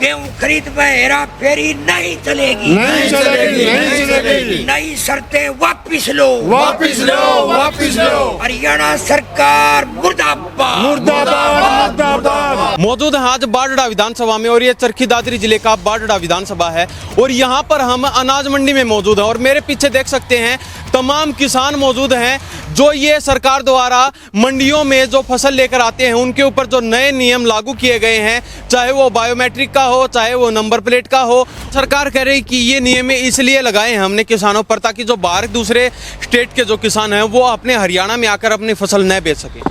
गेहूं खरीद में हेरा फेरी नहीं चलेगी, नहीं चलेगी, नहीं चलेगी। नई शर्तें वापिस लो, वापिस लो, वापिस लो। हरियाणा सरकार मुर्दाबाद, मुर्दाबाद, मुर्दाबाद। मौजूद हैं आज बाढ़ड़ा विधानसभा में और ये चरखी दादरी जिले का बाढ़ड़ा विधानसभा है और यहाँ पर हम अनाज मंडी में मौजूद हैं और मेरे पीछे देख सकते हैं तमाम किसान मौजूद हैं जो ये सरकार द्वारा मंडियों में जो फसल लेकर आते हैं उनके ऊपर जो नए नियम लागू किए गए हैं, चाहे वो बायोमेट्रिक का हो, चाहे वो नंबर प्लेट का हो। सरकार कह रही कि ये नियम इसलिए लगाए हैं हमने किसानों पर ताकि जो बाहर दूसरे स्टेट के जो किसान हैं वो अपने हरियाणा में आकर अपनी फसल न बेच सकें।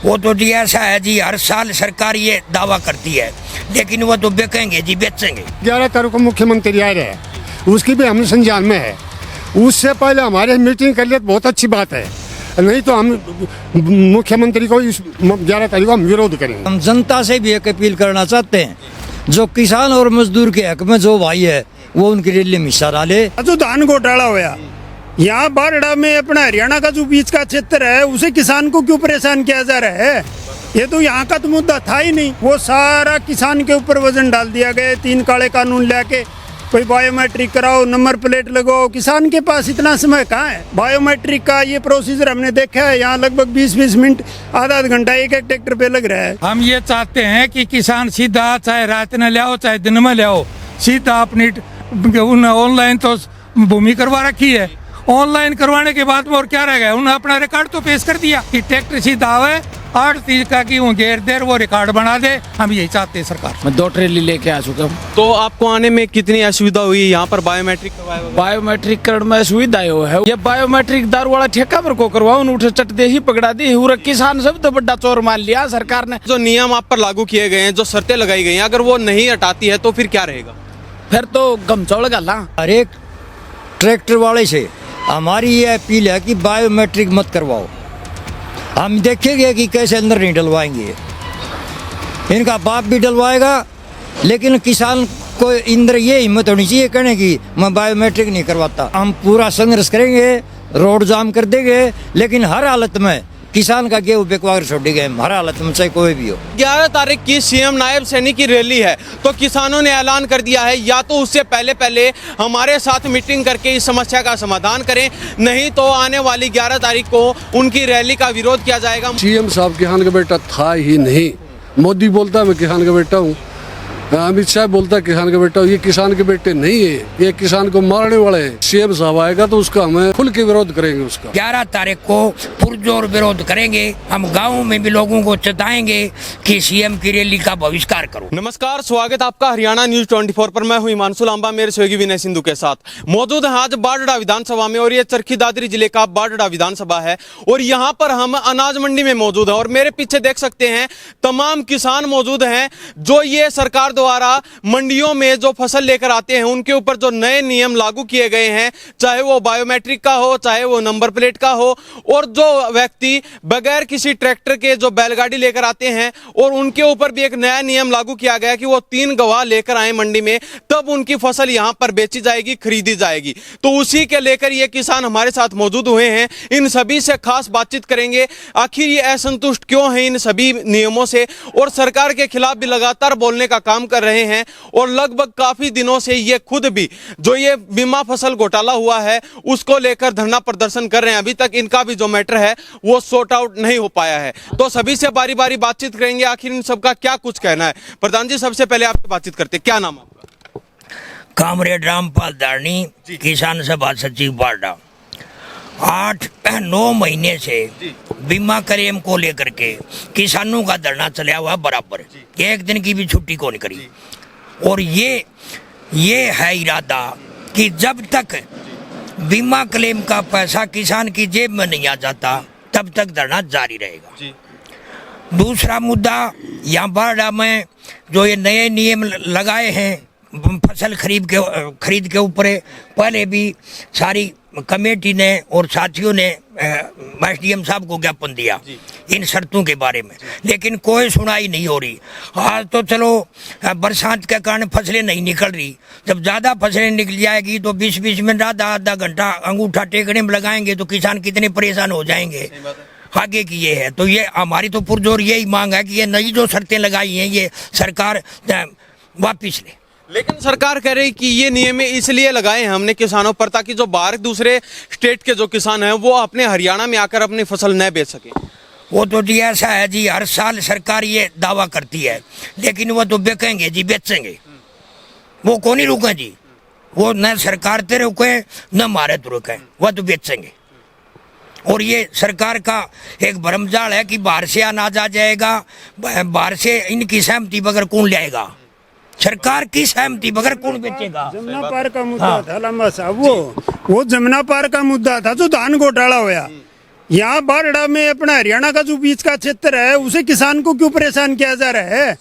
वो तो जी ऐसा है जी, हर साल सरकार ये दावा करती है लेकिन वो तो बेचेंगे जी, बेचेंगे। 11 तारीख को मुख्यमंत्री आए रहे, उसकी भी हम संज्ञान में है। उससे पहले हमारे मीटिंग कर लिए तो बहुत अच्छी बात है, नहीं तो हम मुख्यमंत्री को इस 11 तारीख को हम विरोध करेंगे। हम जनता से भी एक अपील करना चाहते हैं, जो किसान और मजदूर के हक में जो भाई है वो उनकी रैली में हिस्सा डाले। जो धान घोटाला होया यहाँ बाढ़ड़ा में अपना हरियाणा का जो बीच का क्षेत्र है उसे किसान को क्यों परेशान किया जा रहा है? ये तो यहाँ का तो मुद्दा था ही नहीं। वो सारा किसान के ऊपर वजन डाल दिया गया, 3 काले कानून लेके कोई बायोमेट्रिक कराओ, नंबर प्लेट लगाओ। किसान के पास इतना समय कहाँ है? बायोमेट्रिक का ये प्रोसीजर हमने देखा है, यहाँ लगभग 20-20 मिनट, आधा घंटा एक ट्रैक्टर पे लग रहा है। हम ये चाहते हैं कि किसान सीधा चाहे रात में ले आओ चाहे दिन में ले आओ, सीधा अपनी ऑनलाइन तो भूमि करवा रखी है, ऑनलाइन करवाने के बाद में और क्या रह गया? उन्होंने अपना रिकॉर्ड तो पेश कर दिया कि ट्रैक्टर सीधा आवे 8 का की देर वो रिकॉर्ड बना दे। हम यही चाहते हैं सरकार। मैं 2 ट्रेली लेके आ चुका हूँ। तो आपको आने में कितनी असुविधा हुई? यहाँ पर बायोमेट्रिक करवाया? बायोमेट्रिक करण में सुविधा है, ये बायोमेट्रिक दारू वाला ठेका पर को करवाओ, उठे चट दे ही पकड़ा दी। किसान सब तो बड़ा चोर मान लिया सरकार ने। जो नियम आप पर लागू किए गए हैं, जो शर्तें लगाई गई हैं, अगर वो नहीं हटाती है तो फिर क्या रहेगा? फिर तो गमचौड़ गला। हर एक ट्रैक्टर वाले से हमारी ये अपील है कि बायोमेट्रिक मत करवाओ। हम देखेंगे कि कैसे अंदर नहीं डलवाएंगे, इनका बाप भी डलवाएगा, लेकिन किसान को अंदर ये हिम्मत होनी चाहिए कहने की मैं बायोमेट्रिक नहीं करवाता। हम पूरा संघर्ष करेंगे, रोड जाम कर देंगे, लेकिन हर हालत में किसान का गेहूं बेकवार छोड़ गए, हर हालत में चाहे कोई भी हो। 11 तारीख की सीएम नायब सैनिक की रैली है तो किसानों ने ऐलान कर दिया है या तो उससे पहले हमारे साथ मीटिंग करके इस समस्या का समाधान करें, नहीं तो आने वाली 11 तारीख को उनकी रैली का विरोध किया जाएगा। सीएम साहब किसान का बेटा था ही नहीं। मोदी बोलता है मैं किसान का बेटा हूँ, अमित शाह बोलता है किसान का बेटा, ये किसान के बेटे नहीं है, ये किसान को मारने वाले हैं। सीएम साहब आएगा तो उसका हमें खुल के विरोध करेंगे। उसका 11 तारीख को पुरजोर विरोध करेंगे। हम गाँव में भी लोगों को चेताएंगे कि सीएम की रैली का बहिष्कार करो। नमस्कार, स्वागत आपका हरियाणा न्यूज 24 पर। मैं हूं हिमांशु लांबा, मेरे सहयोगी विनय सिंधु के साथ मौजूद हैं आज बाढ़ड़ा विधानसभा में और ये चरखी दादरी जिले का बाढ़ड़ा विधानसभा है और यहाँ पर हम अनाज मंडी में मौजूद हैं और मेरे पीछे देख सकते हैं तमाम किसान मौजूद हैं जो ये सरकार द्वारा मंडियों में जो फसल लेकर आते हैं उनके ऊपर जो नए नियम लागू किए गए हैं, चाहे वो बायोमेट्रिक का हो, चाहे वो नंबर प्लेट का हो, और जो व्यक्ति बगैर किसी ट्रैक्टर के जो बैलगाड़ी लेकर आते हैं और उनके ऊपर भी एक नया नियम लागू किया गया कि वो 3 गवाह लेकर आए मंडी में, तब उनकी फसल यहां पर बेची जाएगी, खरीदी जाएगी। तो उसी के लेकर ये किसान हमारे साथ मौजूद हुए हैं, इन सभी से खास बातचीत करेंगे। आखिर ये असंतुष्ट क्यों है इन सभी नियमों से और सरकार के खिलाफ भी लगातार बोलने का काम कर रहे हैं और लगभग काफी दिनों से ये खुद भी जो ये बीमा फसल घोटाला हुआ है उसको लेकर धरना प्रदर्शन कर रहे हैं। अभी तक इनका भी जो मैटर है वो सॉर्ट आउट नहीं हो पाया है। तो सभी से बारी बारी बातचीत करेंगे, आखिर इन सबका क्या कुछ कहना है। प्रधान जी, सबसे पहले आपसे बातचीत करते, क्या नाम आपका? कामरेड रामपाल दारनी, किसान सभा सचिव बाढ़ड़ा। 8-9 महीने से बीमा क्लेम को लेकर के किसानों का धरना चला हुआ बराबर, एक दिन की भी छुट्टी को नहीं करी। और ये है इरादा कि जब तक बीमा क्लेम का पैसा किसान की जेब में नहीं आ जाता तब तक धरना जारी रहेगा। दूसरा मुद्दा, यहाँ बाढ़ड़ा में जो ये नए नियम लगाए हैं फसल खरीद के ऊपर, पहले भी सारी कमेटी ने और साथियों ने एसडीएम साहब को ज्ञापन दिया इन शर्तों के बारे में, लेकिन कोई सुनाई नहीं हो रही। आज तो चलो बरसात के कारण फसलें नहीं निकल रही, जब ज़्यादा फसलें निकल जाएगी तो 20-20 मिनट आधा घंटा अंगूठा टेकने में लगाएंगे तो किसान कितने परेशान हो जाएंगे। आगे की ये है, तो ये हमारी तो पुरजोर यही मांग है कि ये नई जो शर्तें लगाई हैं ये सरकार वापिस ले। लेकिन सरकार कह रही कि ये नियम इसलिए लगाए हैं हमने किसानों पर ताकि जो बाहर दूसरे स्टेट के जो किसान हैं वो अपने हरियाणा में आकर अपनी फसल न बेच सके। वो तो जी ऐसा है जी, हर साल सरकार ये दावा करती है, लेकिन वो तो बेचेंगे जी, बेचेंगे, वो कौन ही रुके जी, वो न सरकार ते रुके न मारे तो रुके, वह तो बेचेंगे। और ये सरकार का एक भरमजाल है कि बाहर से अनाज आ जाएगा, बाहर से इनकी सहमति बगैर कौन लाएगा, सरकार की सहमति बगैर कौन बेचेगा। जमुना पार का मुद्दा था लंबा साहब, वो जमुना पार का मुद्दा था जो धान घोटाला होया। यहाँ बारड़ा में अपना हरियाणा का जो बीच का क्षेत्र है उसे किसान को क्यों परेशान किया जा रहा है?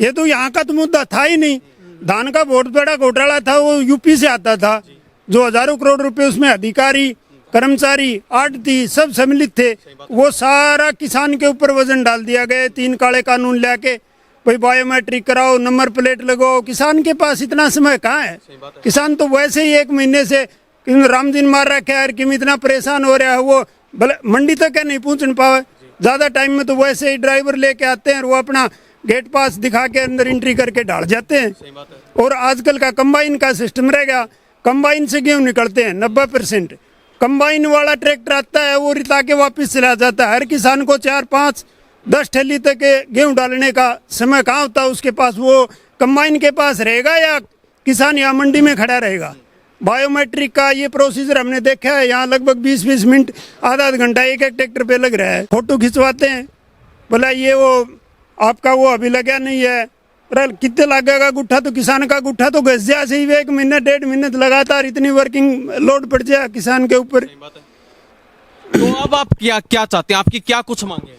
ये तो यहाँ का तो मुद्दा था ही नहीं। धान का बहुत बड़ा घोटाला था, वो यूपी से आता था, जो हजारों करोड़ रुपए उसमें अधिकारी, कर्मचारी, आड़ती सब सम्मिलित थे, वो सारा किसान के ऊपर वजन डाल दिया गया। 3 काले कानून लाके भाई बायोमेट्रिक कराओ, नंबर प्लेट लगाओ। किसान के पास इतना समय कहाँ है? किसान तो वैसे ही 1 महीने से राम दिन मार रखा है, किम इतना परेशान हो रहा है, वो भले मंडी तक क्या नहीं पहुंच पावे। ज्यादा टाइम में तो वैसे ही ड्राइवर लेके आते हैं, वो अपना गेट पास दिखा के अंदर एंट्री करके डाल जाते हैं। और आजकल का कंबाइन का सिस्टम रह गया, कंबाइन से गेहूं निकलते हैं 90%। कंबाइन वाला ट्रैक्टर आता है, वो रिता के वापिस चला जाता है। हर किसान को 4, 5, 10 ठेली तक गेहूं डालने का समय कहाँ होता है उसके पास? वो कंबाइन के पास रहेगा या किसान यहाँ मंडी में खड़ा रहेगा? बायोमेट्रिक का ये प्रोसीजर हमने देखा है, यहाँ लगभग 20-20 मिनट, आधा घंटा एक ट्रैक्टर पे लग रहा है। फोटो खिंचवाते हैं, बोला ये वो आपका वो अभी लगा नहीं है, पर कितने लगेगा गुट्ठा? तो किसान का गुट्ठा तो घस जा से ही 1 महीने 1.5 महीने लगातार इतनी वर्किंग लोड पड़ जाए किसान के ऊपर। तो अब आप क्या चाहते हैं, आपकी क्या कुछ मांगे?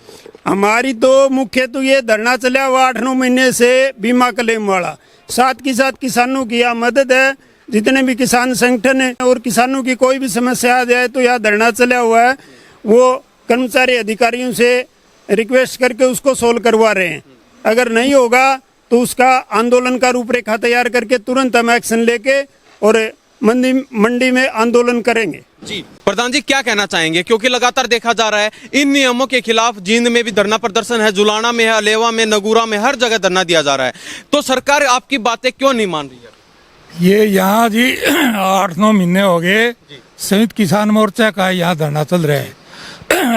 हमारी तो मुख्य तो ये धरना चला हुआ 8-9 महीने से बीमा क्लेम वाला, साथ के साथ किसानों की यह मदद है। जितने भी किसान संगठन है और किसानों की कोई भी समस्या आ जाए तो यह धरना चला हुआ है, वो कर्मचारी अधिकारियों से रिक्वेस्ट करके उसको सोल्व करवा रहे हैं। अगर नहीं होगा तो उसका आंदोलन का रूपरेखा तैयार करके तुरंत हम एक्शन लेके और मंडी में आंदोलन करेंगे। जी प्रधान जी, क्या कहना चाहेंगे? क्योंकि लगातार देखा जा रहा है इन नियमों के खिलाफ जींद में भी धरना प्रदर्शन है, जुलाना में है, अलेवा में, नगूरा में, हर जगह धरना दिया जा रहा है। तो सरकार आपकी बातें क्यों नहीं मान रही है? ये यहाँ जी 8-9 महीने हो गए संयुक्त किसान मोर्चा का यहाँ धरना चल रहा है।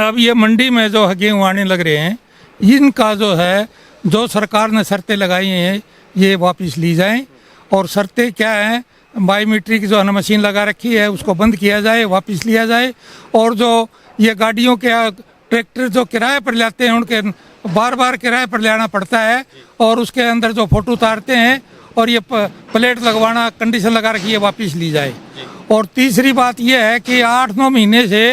अब ये मंडी में जो गेहूँ आने लग रहे हैं, इनका जो है, जो सरकार ने शर्तें लगाई हैं ये वापस ली जाएं। और शर्तें क्या हैं? बायोमेट्रिक जो है मशीन लगा रखी है उसको बंद किया जाए, वापस लिया जाए। और जो ये गाड़ियों के ट्रैक्टर जो किराए पर लाते हैं उनके बार बार किराए पर लाना पड़ता है, और उसके अंदर जो फोटो उतारते हैं और ये प्लेट लगवाना कंडीशन लगा रखी है, वापस ली जाए। और तीसरी बात यह है कि 8-9 महीने से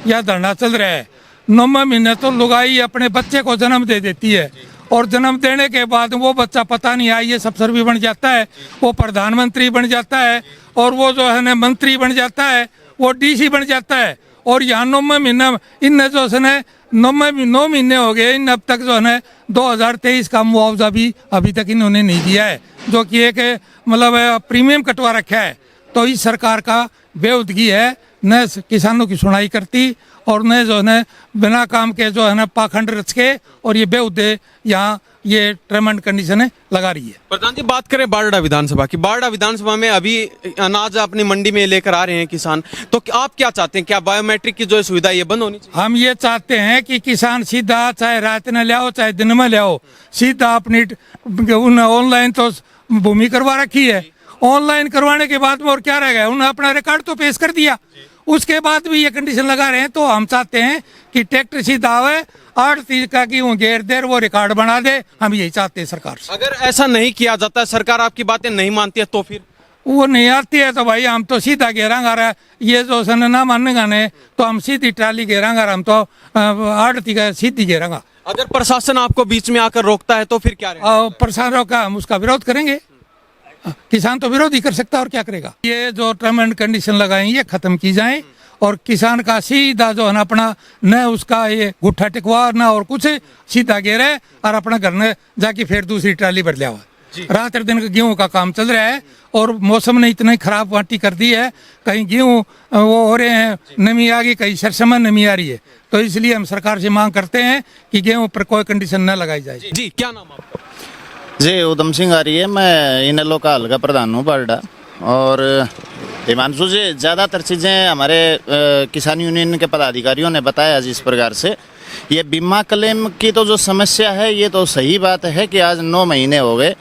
यह धरना चल रहा है। 9वें महीने तो लुगाई अपने बच्चे को जन्म दे देती है, और जन्म देने के बाद वो बच्चा पता नहीं आई अफसर भी बन जाता है, वो प्रधानमंत्री बन जाता है, और वो जो है ना मंत्री बन जाता है, वो डीसी बन जाता है। और यहाँ 9वें महीने इन जो है 9 महीने हो गए, इन अब तक जो है ना 2023 का मुआवजा भी अभी तक इन्होंने नहीं दिया है, जो कि एक मतलब प्रीमियम कटवा रखा है। तो इस सरकार का बेउदगी है, न किसानों की सुनाई करती और न जो है बिना काम के जो है ना पाखंड रच के, और ये बेउदे यहाँ ये टर्म एंड कंडीशन लगा रही है। प्रधान जी, बात करें बारड़ा विधानसभा की। बारड़ा विधानसभा में अभी अनाज अपनी मंडी में लेकर आ रहे हैं किसान, तो आप क्या चाहते हैं? क्या बायोमेट्रिक की जो सुविधा ये बंद होनी चाहिए? हम ये चाहते हैं कि किसान सीधा, चाहे रात में ले आओ चाहे दिन में ले आओ, सीधा अपनी ऑनलाइन तो भूमि करवा रखी है, ऑनलाइन करवाने के बाद में और क्या रह गया? उन्होंने अपना रिकॉर्ड तो पेश कर दिया, उसके बाद भी ये कंडीशन लगा रहे हैं। तो हम चाहते हैं कि ट्रैक्टर सीधा आवे, 8 का की वो घेर देर वो रिकॉर्ड बना दे, हम यही चाहते हैं सरकार से। अगर ऐसा नहीं किया जाता, सरकार आपकी बातें नहीं मानती है, तो फिर वो नहीं आती है तो भाई हम तो सीधा घेरांगा रहा, ये जो सन ना मानेगा ने तो हम सीधी ट्राली घेरांगा, हम तो 8 का सीधी घेरांगा। अगर प्रशासन आपको बीच में आकर रोकता है तो फिर क्या रहेगा? प्रशासन रोका, हम उसका विरोध करेंगे। किसान तो विरोध ही कर सकता है, और क्या करेगा? ये जो टर्म एंड कंडीशन लगाए ये खत्म की जाए, और किसान का सीधा जो है ना अपना न उसका ये गुट्ठा टिकवा ना और कुछ, सीधा घेरे और अपना घर में जाके फिर दूसरी ट्राली भर लिया हुआ। रात दिन का गेहूं का काम चल रहा है, और मौसम ने इतनी खराब वाटी कर दी है, कहीं गेहूं वो हो रहे हैं नमी आ गई, कहीं सरसमन नमी आ रही है। तो इसलिए हम सरकार से मांग करते हैं कि गेहूं पर कोई कंडीशन न लगाई जाए। जी क्या नाम आपका? जी उधम सिंह आ रही है। मैं इनेलो का हल्का प्रधान हूँ बारडा। और हिमांशु जी, ज़्यादातर चीज़ें हमारे किसान यूनियन के पदाधिकारियों ने बताया जिस प्रकार से ये बीमा क्लेम की तो जो समस्या है, ये तो सही बात है कि आज 9 महीने हो गए,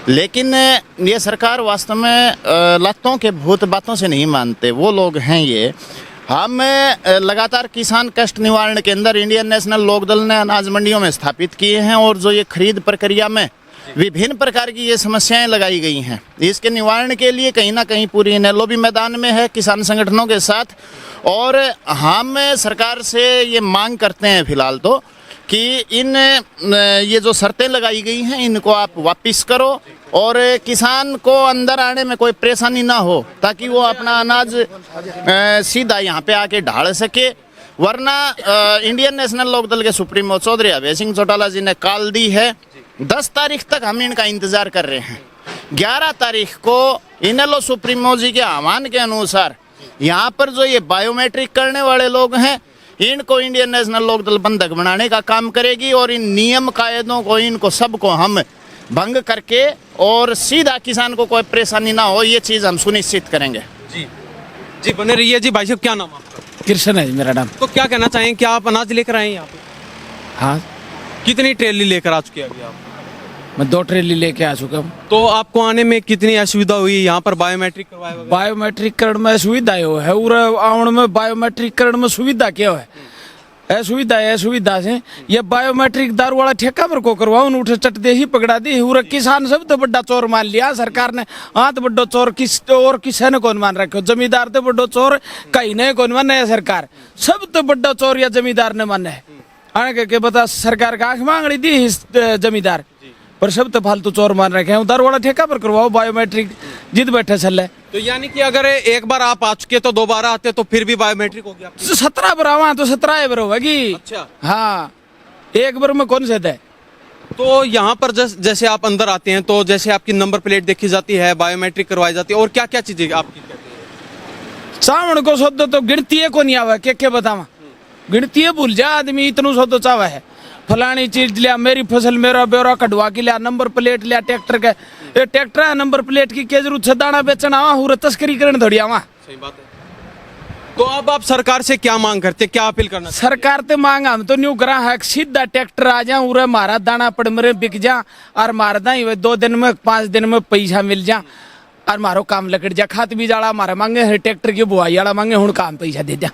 लेकिन ये सरकार वास्तव में लातों के भूत बातों से नहीं मानते वो लोग हैं ये। हम लगातार किसान कष्ट निवारण केंद्र इंडियन नेशनल लोकदल ने अनाज मंडियों में स्थापित किए हैं और जो ये खरीद प्रक्रिया में विभिन्न प्रकार की ये समस्याएं लगाई गई हैं, इसके निवारण के लिए कहीं ना कहीं पूरी इनेलो भी मैदान में है किसान संगठनों के साथ। और हम सरकार से ये मांग करते हैं फिलहाल तो कि ये जो शर्तें लगाई गई हैं इनको आप वापस करो और किसान को अंदर आने में कोई परेशानी ना हो, ताकि वो अपना अनाज सीधा यहाँ पे आके ढाल सके। वरना इंडियन नेशनल लोकदल के सुप्रीमो चौधरी अभय सिंह चौटाला जी ने कॉल दी है, 10 तारीख तक हम इनका इंतजार कर रहे हैं। 11 तारीख को इनेलो सुप्रीमो जी के आह्वान के अनुसार यहाँ पर जो ये बायोमेट्रिक करने वाले लोग हैं, इनको इंडियन नेशनल लोकदल बंधक बनाने का काम करेगी और इन नियम कायदों को, इनको सबको हम भंग करके और सीधा किसान को कोई परेशानी ना हो, ये चीज़ हम सुनिश्चित करेंगे। जी जी, बने रहिए जी। भाई साहब, क्या नाम आपका? कृष्ण है मेरा नाम। तो क्या कहना चाहेंगे, क्या आप अनाज लेकर आए हैं यहाँ पे? हाँ, कितनी ट्रेली लेकर आ चुके हैं अभी आप? मैं 2 ट्रेली लेके आ चुका हूँ। तो आपको आने में कितनी असुविधा हुई यहाँ पर बायोमेट्रिक करवाए वगैरह? बायोमेट्रिक करण में सुविधा है और आउण में बायोमेट्रिक करण में सुविधा क्या है? असुविधा से ये बायोमेट्रिक दारू वाला ठेका पर को करवाओ, उठे चट दे ही पकड़ा दी। और किसान सब तो बड़ा चोर मान लिया सरकार ने। हाँ, तो बड़ो चोर किस और किसी ने कौन मान रखो? जमींदार तो बड़ो चोर कहीं नहीं कौन माने है सरकार, सब तो बड़ा चोर या जमींदार ने माने है। आने के बता सरकार का आंख मांगड़ी दी जमींदार, पर सब तो फालतू चोर मान रखे हैं। दारू वाला ठेका पर करवाओ बायोमेट्रिक, जिद बैठे चल। तो यानी कि अगर एक बार आप आ चुके तो दोबारा आते तो फिर भी बायोमेट्रिक हो गया? 17 बार आवा तो 17 बार होगी। अच्छा। हाँ, एक बार में कौन से दे। तो यहाँ पर जैसे आप अंदर आते हैं तो जैसे आपकी नंबर प्लेट देखी जाती है, बायोमेट्रिक करवाई जाती है, और क्या क्या चीजें आपकी कहते हैं? सावन को सोदो तो गिनती को नहीं आवा, क्या बतावा, गिनती भूल जा आदमी, इतनु सोदो चावा है। फलानी चीज लिया, मेरी फसल मेरा ब्यौरा कटवा के लिया, नंबर प्लेट लिया ट्रैक्टर के, ये ट्रैक्टर है नंबर प्लेट की क्या जरूरत है? दाना बेचना आवा हुआ, तस्करी करने थोड़ी आवा। सही बात है। तो अब आप सरकार से क्या मांग करते, क्या अपील करना? सरकार ते मांग हम तो न्यू करा है, सीधा ट्रैक्टर आ जा, उरे मारा दाना पड़ मरे बिक जा और मार दा 2 दिन में 5 दिन में पैसा मिल जा और मारो काम लकड़ जा। खाद बीज वाला मारा मांगे, ट्रैक्टर की बुआई वाला मांगे, हूं काम पैसा दे जा।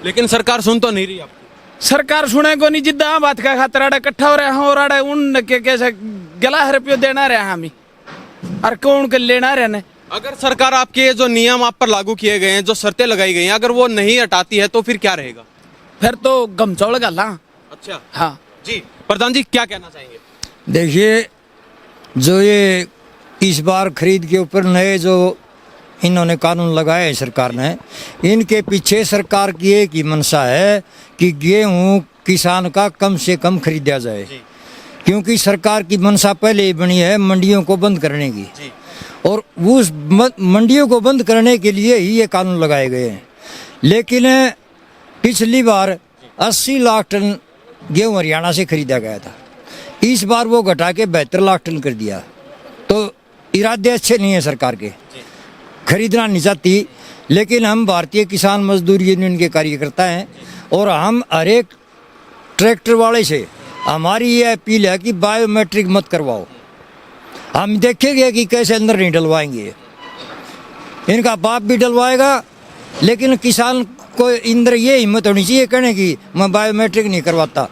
लेकिन सरकार सुन तो नहीं रही आपकी। सरकार सुने को नहीं, जिद्दा बात का खातर आड़े इकट्ठा हो रहे हैं और आड़े उन के कैसे गला रुपये देना रहे हम और कौन के लेना रहे। अगर सरकार आपके जो नियम आप पर लागू किए गए हैं, जो शर्तें लगाई गई हैं, अगर वो नहीं हटाती है तो फिर क्या रहेगा? फिर तो गमचौड़ गला। अच्छा। हाँ जी, प्रधान जी क्या कहना चाहेंगे? देखिए, जो ये इस बार खरीद के ऊपर नए जो इन्होंने कानून लगाए हैं सरकार ने, इनके पीछे सरकार की एक ही मंशा है कि गेहूँ किसान का कम से कम खरीदा जाए, क्योंकि सरकार की मंशा पहले ही बनी है मंडियों को बंद करने की, और उस मंडियों को बंद करने के लिए ही ये कानून लगाए गए हैं। लेकिन पिछली बार 80 लाख टन गेहूँ हरियाणा से खरीदा गया था, इस बार वो घटा के 72 लाख टन कर दिया। तो इरादे अच्छे नहीं है सरकार के, खरीदना नहीं चाहती। लेकिन हम भारतीय किसान मजदूर यूनियन के कार्यकर्ता हैं और हम हर एक ट्रैक्टर वाले से हमारी ये अपील है कि बायोमेट्रिक मत करवाओ। हम देखेंगे कि कैसे अंदर नहीं डलवाएंगे, इनका बाप भी डलवाएगा, लेकिन किसान को अंदर ये हिम्मत होनी चाहिए कहने की मैं बायोमेट्रिक नहीं करवाता,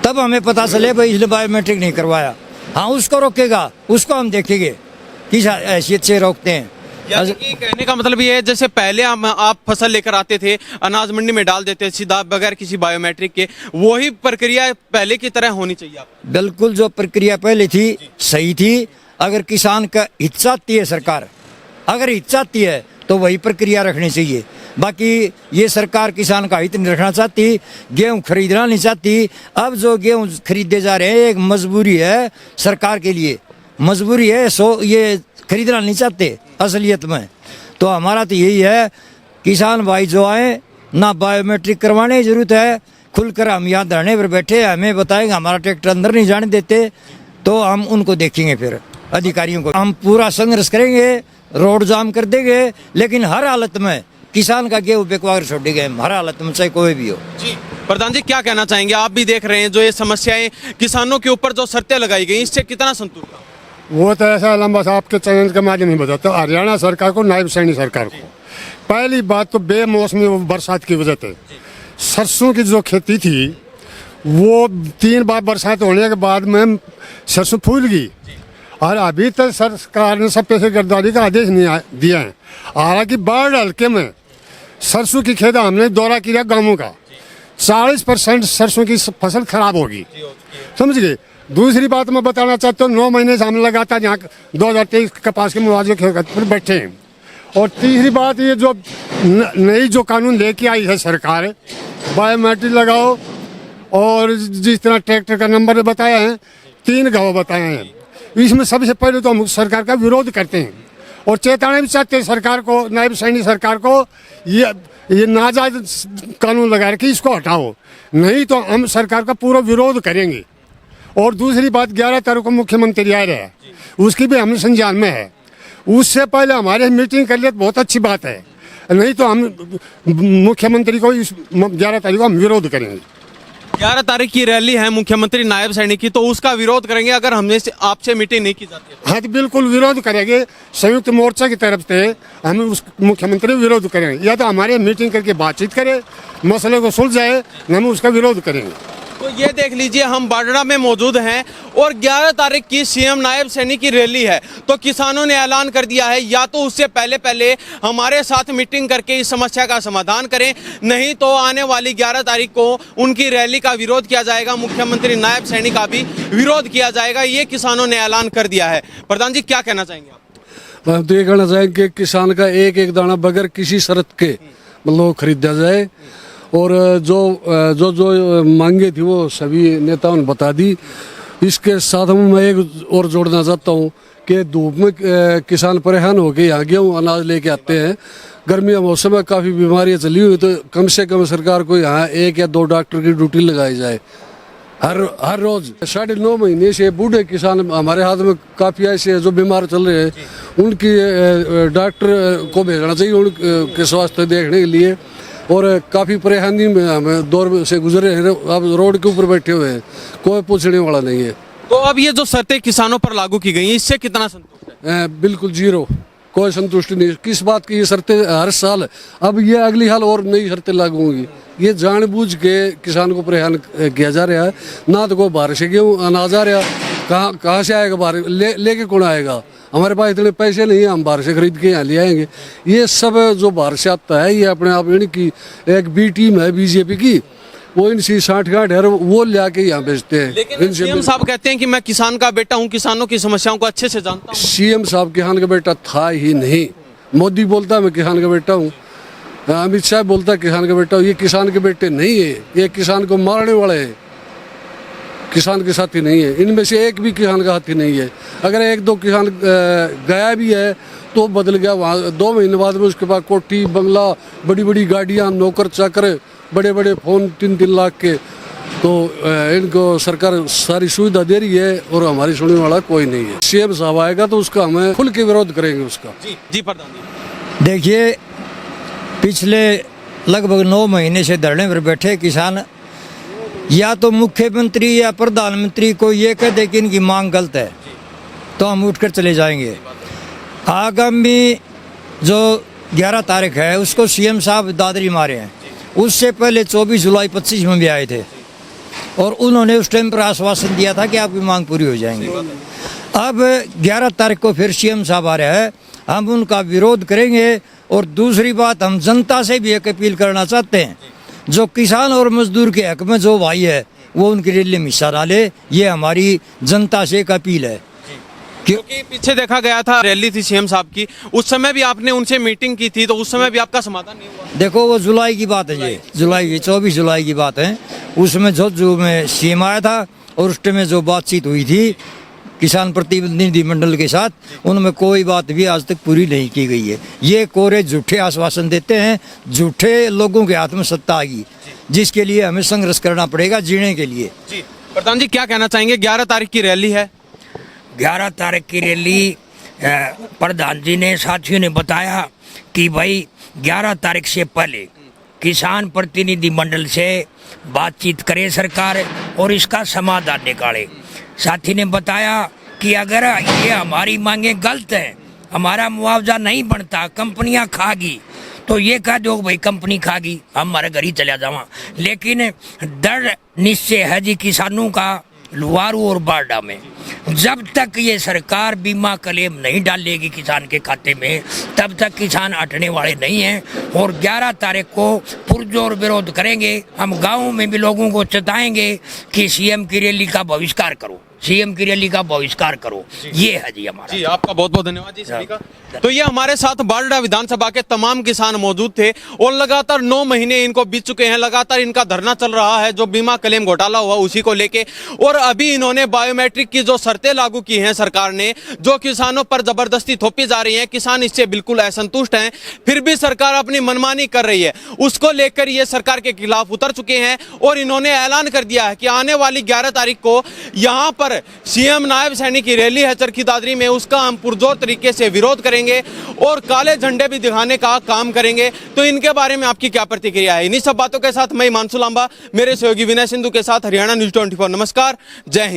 तब हमें पता चले भाई इसने बायोमेट्रिक नहीं करवाया। हाँ, उसको रोकेगा, उसको हम देखेंगे किस हैसियत से रोकते हैं। यानी कि कहने का मतलब ये है, जैसे पहले आप फसल लेकर आते थे, अनाज मंडी में डाल देते सीधा बगैर किसी बायोमेट्रिक के, वही प्रक्रिया पहले की तरह होनी चाहिए आप? बिल्कुल, जो प्रक्रिया पहले थी सही थी। अगर किसान का हित चाहती है सरकार, अगर हित चाहती है तो वही प्रक्रिया रखनी चाहिए। बाकी ये सरकार किसान का हित नहीं रखना चाहती, गेहूँ खरीदना नहीं चाहती। अब जो गेहूँ खरीदे जा रहे हैं एक मजबूरी है सरकार के लिए, मजबूरी है, सो ये खरीदना नहीं चाहते असलियत में। तो हमारा तो यही है, किसान भाई जो आए ना बायोमेट्रिक करवाने की जरूरत है, खुलकर हम यहाँ धरने पर बैठे, हमें बताएंगे, हमारा ट्रैक्टर अंदर नहीं जाने देते, तो हम उनको देखेंगे, फिर अधिकारियों को हम पूरा संघर्ष करेंगे, रोड जाम कर देंगे, लेकिन हर हालत में किसान का गेहूं बेकवार छोड़ेंगे, हर हालत में, चाहे कोई भी हो। जी प्रधान जी, क्या कहना चाहेंगे? आप भी देख रहे हैं जो ये समस्याएं किसानों के ऊपर जो शर्तें लगाई गई, इससे कितना संतुष्ट हैं? वो तो ऐसा लंबा सा आपके चैनल के माध्यम ही बताता हूँ। हरियाणा सरकार को, नायब सैनी सरकार को, पहली बात तो बेमौसमी बरसात की वजह से सरसों की जो खेती थी वो 3 बार बरसात होने के बाद में सरसों फूल गई, और अभी तक सरकार ने सब पैसे गिरदावरी का आदेश नहीं दिया है। हालांकि बाढ़ हल्के में सरसों की खेत हमने दौरा किया गांवों का, 40% सरसों की फसल खराब होगी, समझ गए। दूसरी बात मैं बताना चाहता हूँ, 9 महीने से हम लगातार यहाँ 2023 कपास के मुआवजे के पर बैठे हैं। और तीसरी बात ये जो नई जो कानून लेके आई है सरकार, बायोमेट्रिक लगाओ, और जिस तरह ट्रैक्टर का नंबर बताया है, 3 गाँव बताए हैं, इसमें सबसे पहले तो हम सरकार का विरोध करते हैं और चेतावनी भी चाहते हैं सरकार को, नायब सैनी सरकार को, ये नाजायज कानून लगा रखे, इसको हटाओ, नहीं तो हम सरकार का पूरा विरोध करेंगे। और दूसरी बात, 11 तारीख को मुख्यमंत्री आ रहे हैं, उसकी भी हम संज्ञान में है। उससे पहले हमारे मीटिंग कर लिए तो बहुत अच्छी बात है, नहीं तो हम मुख्यमंत्री को इस 11 तारीख को हम विरोध करेंगे। 11 तारीख की रैली है मुख्यमंत्री नायब सैनी की, तो उसका विरोध करेंगे अगर हमने आपसे मीटिंग नहीं की जाती है? हाँ, तो बिल्कुल विरोध करेंगे। संयुक्त मोर्चा की तरफ से हम उस मुख्यमंत्री विरोध करेंगे, या तो हमारे मीटिंग करके बातचीत करें, मसले को सुलझाए, हम उसका विरोध करेंगे। तो ये देख लीजिए, हम बाडड़ा में मौजूद हैं और 11 तारीख की सीएम नायब सैनी की रैली है, तो किसानों ने ऐलान कर दिया है या तो उससे पहले हमारे साथ मीटिंग करके इस समस्या का समाधान करें, नहीं तो आने वाली 11 तारीख को उनकी रैली का विरोध किया जाएगा, मुख्यमंत्री नायब सैनी का भी विरोध किया जाएगा, ये किसानों ने ऐलान कर दिया है। प्रधान जी, क्या कहना चाहेंगे आप? हम तो ये कहना चाहेंगे कि किसान का एक एक दाना बगैर किसी शर्त के मतलब खरीदा जाए, और जो मांगे थी वो सभी नेताओं ने बता दी। इसके साथ मैं एक और जोड़ना चाहता हूँ कि धूप में किसान परेशान होकर यहाँ गेहूँ अनाज लेके आते हैं, गर्मी के मौसम में काफ़ी बीमारियाँ चली हुई, तो कम से कम सरकार को यहाँ 1 या 2 डॉक्टर की ड्यूटी लगाई जाए हर रोज। 9.5 महीने से बूढ़े किसान हमारे हाथ में काफ़ी ऐसे जो बीमार चल रहे हैं, उनकी डॉक्टर को भेजना चाहिए उनके स्वास्थ्य देखने के लिए। और काफ़ी परेशानी में हमें दौर से गुजरे हैं, अब रोड के ऊपर बैठे हुए हैं, कोई पूछने वाला नहीं है। तो अब ये जो शर्तें किसानों पर लागू की गई, इससे कितना संतुष्ट है? बिल्कुल जीरो, कोई संतुष्टि नहीं। किस बात की ये शर्तें हर साल, अब ये अगली साल और नई शर्तें लागू होंगी, ये जानबूझ के किसान को परेशान किया जा रहा है। ना तो कोई बाहर से गेहूँ अनाज आ रहा, कहाँ से आएगा बाहर, लेके कौन आएगा? हमारे पास इतने पैसे नहीं है, हम बाहर से खरीद के यहाँ ले आएंगे। ये सब जो बाहर से आता है, ये अपने आप इनकी एक बी टीम है बीजेपी की, वो इनसी 60-60 है, वो ले आके यहाँ बेचते हैं। लेकिन सीएम साहब कहते हैं कि मैं किसान का बेटा हूँ, किसानों की समस्याओं को अच्छे से जानता हूँ। सीएम साहब किसान का बेटा था ही नहीं। मोदी बोलता है मैं किसान का बेटा हूँ, अमित शाह बोलता है किसान का बेटा हूँ, ये किसान के बेटे नहीं है, ये किसान को मारने वाले हैं, किसान के साथी नहीं है। इनमें से एक भी किसान का साथी नहीं है। अगर 1-2 किसान गया भी है तो बदल गया, वहाँ 2 महीने बाद में उसके पास कोठी बंगला, बड़ी बड़ी गाड़ियाँ, नौकर चाकर, बड़े बड़े फ़ोन 3-3 लाख के। तो इनको सरकार सारी सुविधा दे रही है और हमारी सुनने वाला कोई नहीं है। सीएम साहब आएगा तो उसका हमें खुल के विरोध करेंगे उसका। जी प्रधान जी, देखिए, पिछले लगभग 9 महीने से धरने पर बैठे किसान, या तो मुख्यमंत्री या प्रधानमंत्री को ये कह दे कि इनकी मांग गलत है तो हम उठकर चले जाएंगे। आगामी जो 11 तारीख है उसको सीएम साहब दादरी मारे हैं, उससे पहले 24 जुलाई 25 में भी आए थे और उन्होंने उस टाइम पर आश्वासन दिया था कि आपकी मांग पूरी हो जाएंगी। अब 11 तारीख को फिर सीएम साहब आ रहे हैं, हम उनका विरोध करेंगे। और दूसरी बात, हम जनता से भी एक अपील करना चाहते हैं, जो किसान और मजदूर के हक में जो भाई है वो उनकी रैली में हिस्सा डाले, ये हमारी जनता से एक अपील है। क्योंकि पीछे देखा गया था रैली थी सीएम साहब की, उस समय भी आपने उनसे मीटिंग की थी, तो उस समय भी आपका समाधान नहीं हुआ? देखो, वो जुलाई की बात है, ये जुलाई 24 जुलाई की बात है। उसमें जो में सीएम आया था और उस टाइम में जो बातचीत हुई थी किसान प्रतिनिधि मंडल के साथ, उनमें कोई बात भी आज तक पूरी नहीं की गई है। ये कोरे झूठे आश्वासन देते हैं, झूठे लोगों के हाथ में सत्ता आ गई, जिसके लिए हमें संघर्ष करना पड़ेगा जीने के लिए। जी प्रधान जी, क्या कहना चाहेंगे? 11 तारीख की रैली है, 11 तारीख की रैली प्रधान जी ने, साथियों ने बताया कि भाई 11 तारीख से पहले किसान प्रतिनिधि मंडल से बातचीत करे सरकार और इसका समाधान निकाले। साथी ने बताया कि अगर ये हमारी मांगे गलत है, हमारा मुआवजा नहीं बनता, कंपनियां खागी, तो ये कह दो भाई कंपनी खागी, हम हमारे घर ही चला जावा। लेकिन दृढ़ निश्चय है जी किसानों का लुवारू और बारडा में, जब तक ये सरकार बीमा क्लेम नहीं डालेगी किसान के खाते में, तब तक किसान हटने वाले नहीं हैं। और 11 तारीख को पुरजोर विरोध करेंगे। हम गाँव में भी लोगों को चेताएंगे कि सीएम की रैली का बहिष्कार करो, सीएम की रैली का बहिष्कार करो। ये है जी हमारा। जी आपका बहुत बहुत धन्यवाद जी सभी का। तो ये हमारे साथ बारडा विधानसभा के तमाम किसान मौजूद थे और लगातार 9 महीने इनको बीत चुके हैं, लगातार इनका धरना चल रहा है जो बीमा क्लेम घोटाला हुआ उसी को लेके। और अभी इन्होंने बायोमेट्रिक की जो शर्तें लागू की हैं सरकार ने, जो किसानों पर जबरदस्ती थोपी जा रही हैं, किसान इससे बिल्कुल असंतुष्ट हैं, फिर भी सरकार अपनी मनमानी कर रही है, उसको लेकर ये सरकार के खिलाफ उतर चुके हैं। और इन्होंने ऐलान कर दिया है कि आने वाली 11 तारीख को यहाँ पर सीएम नायब सैनिक की रैली है चरखी दादरी में, उसका हम पुरजोर तरीके से विरोध करेंगे और काले झंडे भी दिखाने का काम करेंगे। तो इनके बारे में आपकी क्या प्रतिक्रिया है? इन्हीं सब बातों के साथ मैं हिमांशु लांबा, मेरे सहयोगी विनय सिंधु के साथ हरियाणा न्यूज़ 24। नमस्कार, जय हिंद।